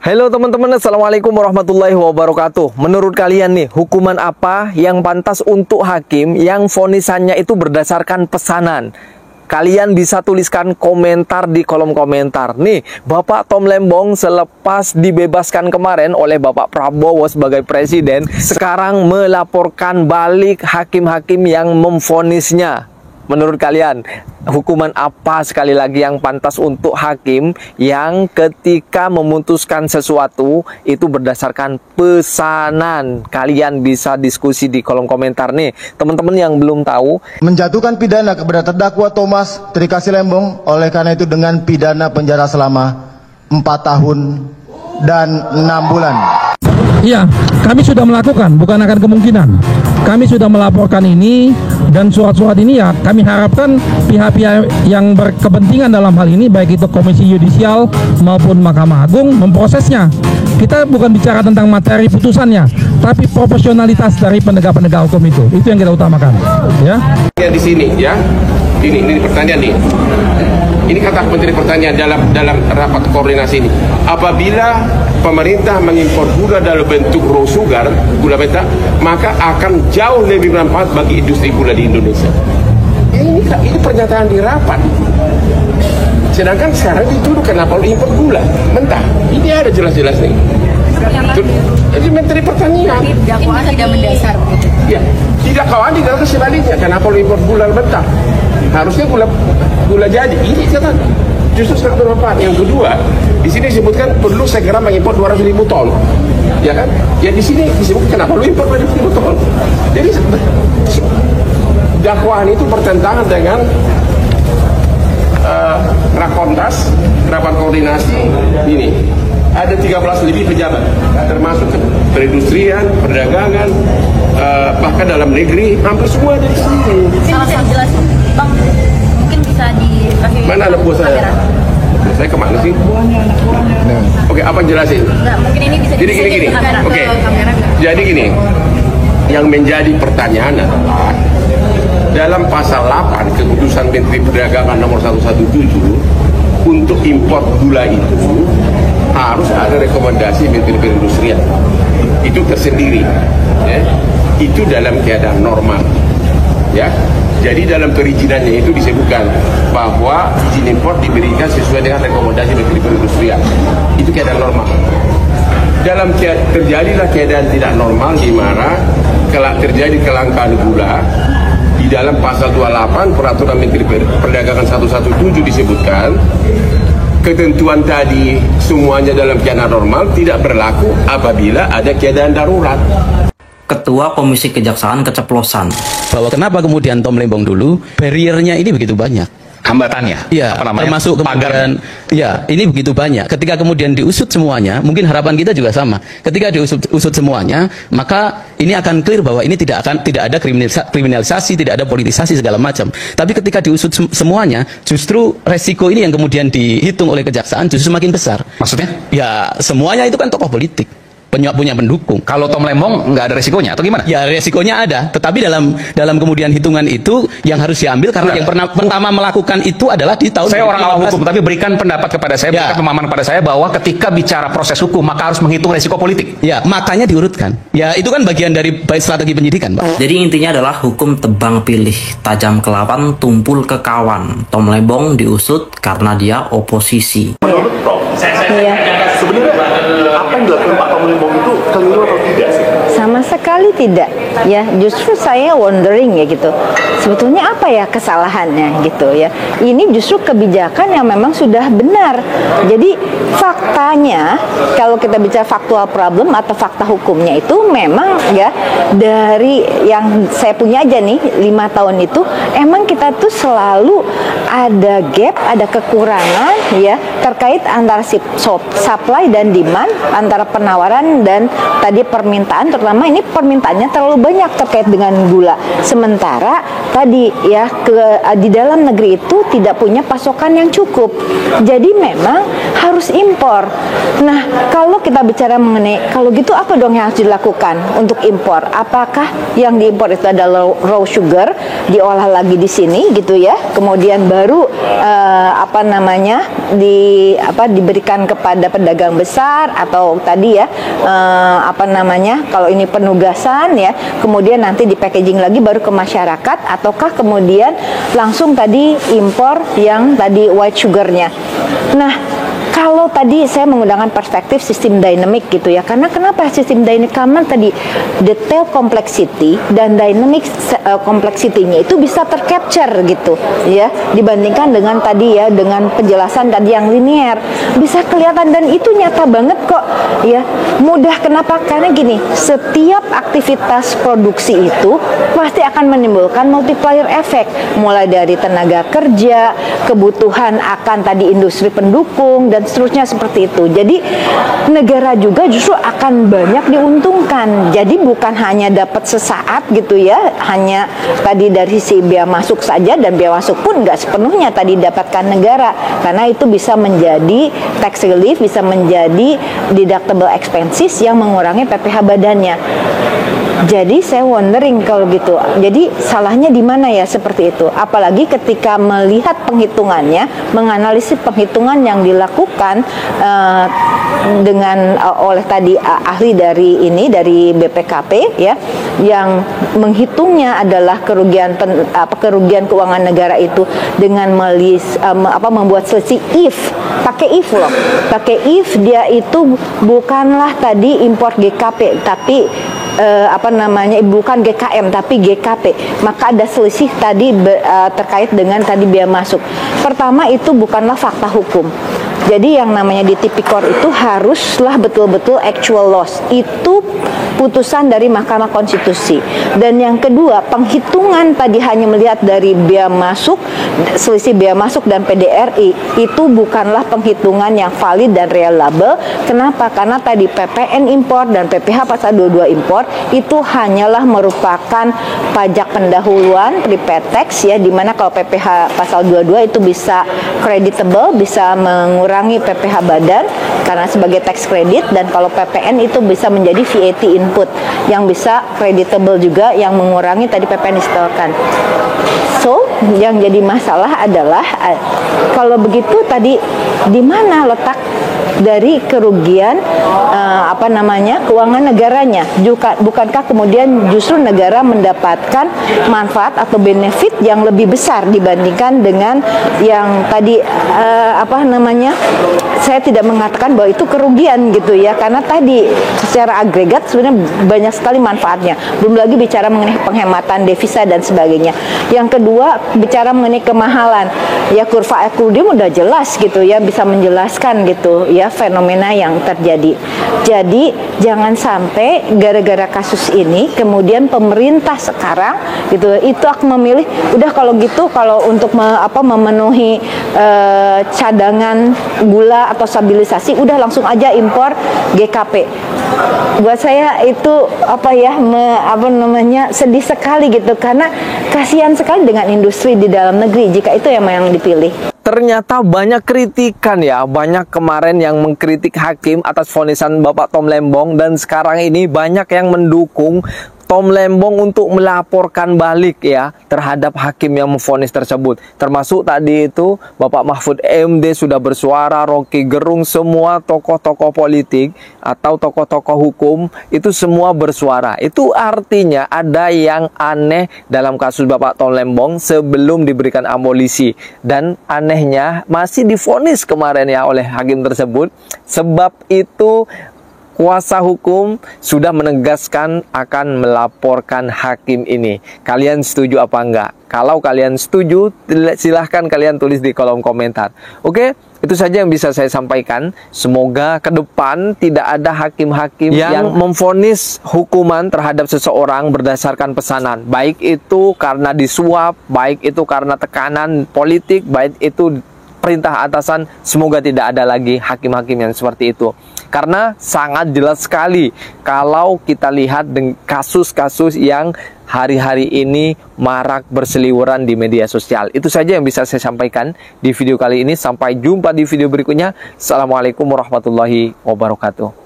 Halo teman-teman, Assalamualaikum warahmatullahi wabarakatuh. Menurut kalian nih, hukuman apa yang pantas untuk hakim yang vonisannya itu berdasarkan pesanan? Kalian bisa tuliskan komentar di kolom komentar. Nih, Bapak Tom Lembong selepas dibebaskan kemarin oleh Bapak Prabowo sebagai presiden, sekarang melaporkan balik hakim-hakim yang memvonisnya. Menurut kalian, hukuman apa sekali lagi yang pantas untuk hakim yang ketika memutuskan sesuatu itu berdasarkan pesanan? Kalian bisa diskusi di kolom komentar nih. Teman-teman yang belum tahu, menjatuhkan pidana kepada terdakwa Thomas Trikasih Lembong oleh karena itu dengan pidana penjara selama 4 tahun dan 6 bulan. Iya, kami sudah melakukan, bukan akan kemungkinan. Kami sudah melaporkan ini dan surat-surat ini ya kami harapkan pihak-pihak yang berkepentingan dalam hal ini, baik itu Komisi Yudisial maupun Mahkamah Agung, memprosesnya. Kita bukan bicara tentang materi putusannya, tapi proporsionalitas dari penegak-penegak hukum itu yang kita utamakan. Ya. Di sini ya, ini pertanyaan nih. Ini kata Menteri Pertanian dalam rapat koordinasi ini. Apabila pemerintah mengimpor gula dalam bentuk raw sugar, gula mentah, maka akan jauh lebih bermanfaat bagi industri gula di Indonesia. Ini pernyataan di rapat. Sedangkan sekarang dituduh kenapa lu impor gula mentah. Ini ada jelas-jelas nih. Jadi Menteri Pertanian. Dakwaan tidak mendasar. Ya, tidak kawan di dalam sebaliknya. Kenapa lu impor gula mentah? Harusnya gula jadi. Ini kata justru sangat bermanfaat. Yang kedua, di sini disebutkan perlu segera mengimpor 200.000 ton. Ya kan? Ya di sini disebut kenapa lu impor 200.000 ton? Jadi dakwaan itu bertentangan dengan rapat koordinasi ini. Ada 13 lebih pejabat, termasuk perindustrian, perdagangan, bahkan dalam negeri, hampir semua dari sini. Salah satu jelas, Bang, mungkin bisa dikasih. Mana anak buah saya? Saya kemana sih? Oke, apa jelasin? Nah, mungkin ini bisa Jadi gini. Oke. Jadi gini, yang menjadi pertanyaan adalah dalam pasal 8 keputusan Menteri Perdagangan nomor 117 untuk impor gula itu harus ada rekomendasi Menteri Perindustrian. Itu tersendiri, ya. Itu dalam keadaan normal, ya. Jadi dalam perizinannya itu disebutkan bahwa izin impor diberikan sesuai dengan rekomendasi Menteri Perindustrian. Itu keadaan normal. Terjadilah keadaan tidak normal di mana terjadi kelangkaan gula. Di dalam pasal 28 peraturan Menteri Perdagangan 117 disebutkan ketentuan tadi semuanya dalam keadaan normal tidak berlaku apabila ada keadaan darurat. Ketua Komisi Kejaksaan keceplosan. Bahwa kenapa kemudian Tom Lembong dulu barriernya ini begitu banyak. Hambatannya, ya, termasuk kemudian, ya, ini begitu banyak. Ketika kemudian diusut semuanya, mungkin harapan kita juga sama. Ketika diusut semuanya, maka ini akan clear bahwa ini tidak ada kriminalisasi, tidak ada politisasi segala macam. Tapi ketika diusut semuanya, justru resiko ini yang kemudian dihitung oleh kejaksaan justru semakin besar. Maksudnya? Ya, semuanya itu kan tokoh politik. Punya pendukung. Kalau Tom Lembong nggak ada resikonya atau gimana? Ya resikonya ada, tetapi dalam kemudian hitungan itu yang harus diambil karena yang pertama melakukan itu adalah di tahun. Saya orang awam hukum, tapi berikan pendapat kepada saya, berikan pemahaman kepada saya bahwa ketika bicara proses hukum maka harus menghitung resiko politik. Ya, makanya diurutkan. Ya itu kan bagian dari strategi penyidikan, Pak. Jadi intinya adalah hukum tebang pilih, tajam ke lawan, tumpul ke kawan. Tom Lembong diusut karena dia oposisi. Menurut Prof, sebenarnya apa yang dilakukan Pak Tom Lembong itu keliru atau tidak sih? Sama sekali tidak, ya. Justru saya wondering ya gitu. Sebetulnya apa ya kesalahannya gitu ya? Ini justru kebijakan yang memang sudah benar. Jadi faktanya, kalau kita bicara faktual problem atau fakta hukumnya itu memang ya dari yang saya punya aja nih 5 tahun itu emang kita tuh selalu ada gap, ada kekurangan ya terkait antara supply dan demand, antara penawaran dan tadi permintaan pertama ini permintaannya terlalu banyak terkait dengan gula. Sementara tadi ya di dalam negeri itu tidak punya pasokan yang cukup. Jadi memang harus impor. Nah, kalau kita bicara mengenai kalau gitu apa dong yang harus dilakukan untuk impor? Apakah yang diimpor itu adalah raw sugar diolah lagi di sini gitu ya? Kemudian baru diberikan kepada pedagang besar atau tadi ya kalau ini penugasan ya, kemudian nanti di packaging lagi baru ke masyarakat, ataukah kemudian langsung tadi impor yang tadi white sugarnya. Nah, kalau tadi saya menggunakan perspektif sistem dynamic gitu ya, karena kenapa sistem dynamic? Karena tadi detail complexity dan dynamic complexity-nya itu bisa tercapture gitu ya, dibandingkan dengan tadi ya dengan penjelasan tadi yang linear, bisa kelihatan dan itu nyata banget kok ya. Mudah, kenapa? Karena gini, setiap aktivitas produksi itu pasti akan menimbulkan multiplier effect, mulai dari tenaga kerja, kebutuhan akan tadi industri pendukung dan seterusnya seperti itu. Jadi negara juga justru akan banyak diuntungkan. Jadi bukan hanya dapat sesaat gitu ya, hanya tadi dari sisi biaya masuk saja, dan biaya masuk pun nggak sepenuhnya tadi dapatkan negara, karena itu bisa menjadi tax relief, bisa menjadi deductible expenses yang mengurangi PPh badannya. Jadi saya wondering kalau gitu. Jadi salahnya di mana ya seperti itu? Apalagi ketika melihat penghitungannya, menganalisis penghitungan yang dilakukan oleh tadi ahli dari BPKP ya, yang menghitungnya adalah kerugian keuangan negara itu dengan membuat selisih if, pakai if loh, pakai if dia itu bukanlah tadi import GKP tapi bukan GKM tapi GKP, maka ada selisih tadi terkait dengan tadi biaya masuk. Pertama, itu bukanlah fakta hukum. Jadi yang namanya di Tipikor itu haruslah betul-betul actual loss. Itu putusan dari Mahkamah Konstitusi. Dan yang kedua, penghitungan tadi hanya melihat dari biaya masuk, selisih biaya masuk dan PDRI, itu bukanlah penghitungan yang valid dan reliable. Kenapa? Karena tadi PPN impor dan PPh pasal 22 impor itu hanyalah merupakan pajak pendahuluan prepaid tax ya, dimana kalau PPh pasal 22 itu bisa creditable, bisa mengurangi PPh badan karena sebagai tax credit, dan kalau PPN itu bisa menjadi VAT input yang bisa creditable juga yang mengurangi tadi PPN disetorkan. So, yang jadi masalah adalah kalau begitu tadi di mana letak dari kerugian keuangan negaranya? Bukankah kemudian justru negara mendapatkan manfaat atau benefit yang lebih besar dibandingkan dengan yang tadi saya tidak mengatakan bahwa itu kerugian gitu ya, karena tadi secara agregat sebenarnya banyak sekali manfaatnya. Belum lagi bicara mengenai penghematan devisa dan sebagainya. Yang kedua, bicara mengenai kemahalan. Ya, kurva Equilibrium udah jelas gitu ya, bisa menjelaskan gitu ya fenomena yang terjadi. Jadi jangan sampai gara-gara kasus ini kemudian pemerintah sekarang gitu itu akan memilih udah kalau gitu, kalau untuk memenuhi cadangan gula atau stabilisasi udah langsung aja impor GKP. Buat saya itu sedih sekali gitu, karena kasihan sekali dengan industri di dalam negeri jika itu yang dipilih. Ternyata banyak kritikan ya, banyak kemarin yang mengkritik hakim atas vonisan Bapak Tom Lembong, dan sekarang ini banyak yang mendukung Tom Lembong untuk melaporkan balik ya terhadap hakim yang memvonis tersebut. Termasuk tadi itu Bapak Mahfud MD sudah bersuara, Rocky Gerung, semua tokoh-tokoh politik atau tokoh-tokoh hukum itu semua bersuara. Itu artinya ada yang aneh dalam kasus Bapak Tom Lembong sebelum diberikan abolisi, dan anehnya masih divonis kemarin ya oleh hakim tersebut. Sebab itu kuasa hukum sudah menegaskan akan melaporkan hakim ini. Kalian setuju apa enggak? Kalau kalian setuju, silahkan kalian tulis di kolom komentar. Oke, itu saja yang bisa saya sampaikan. Semoga ke depan tidak ada hakim-hakim yang memvonis hukuman terhadap seseorang berdasarkan pesanan. Baik itu karena disuap, baik itu karena tekanan politik, baik itu perintah atasan, semoga tidak ada lagi hakim-hakim yang seperti itu. Karena sangat jelas sekali kalau kita lihat kasus-kasus yang hari-hari ini marak berseliweran di media sosial. Itu saja yang bisa saya sampaikan di video kali ini. Sampai jumpa di video berikutnya. Assalamualaikum warahmatullahi wabarakatuh.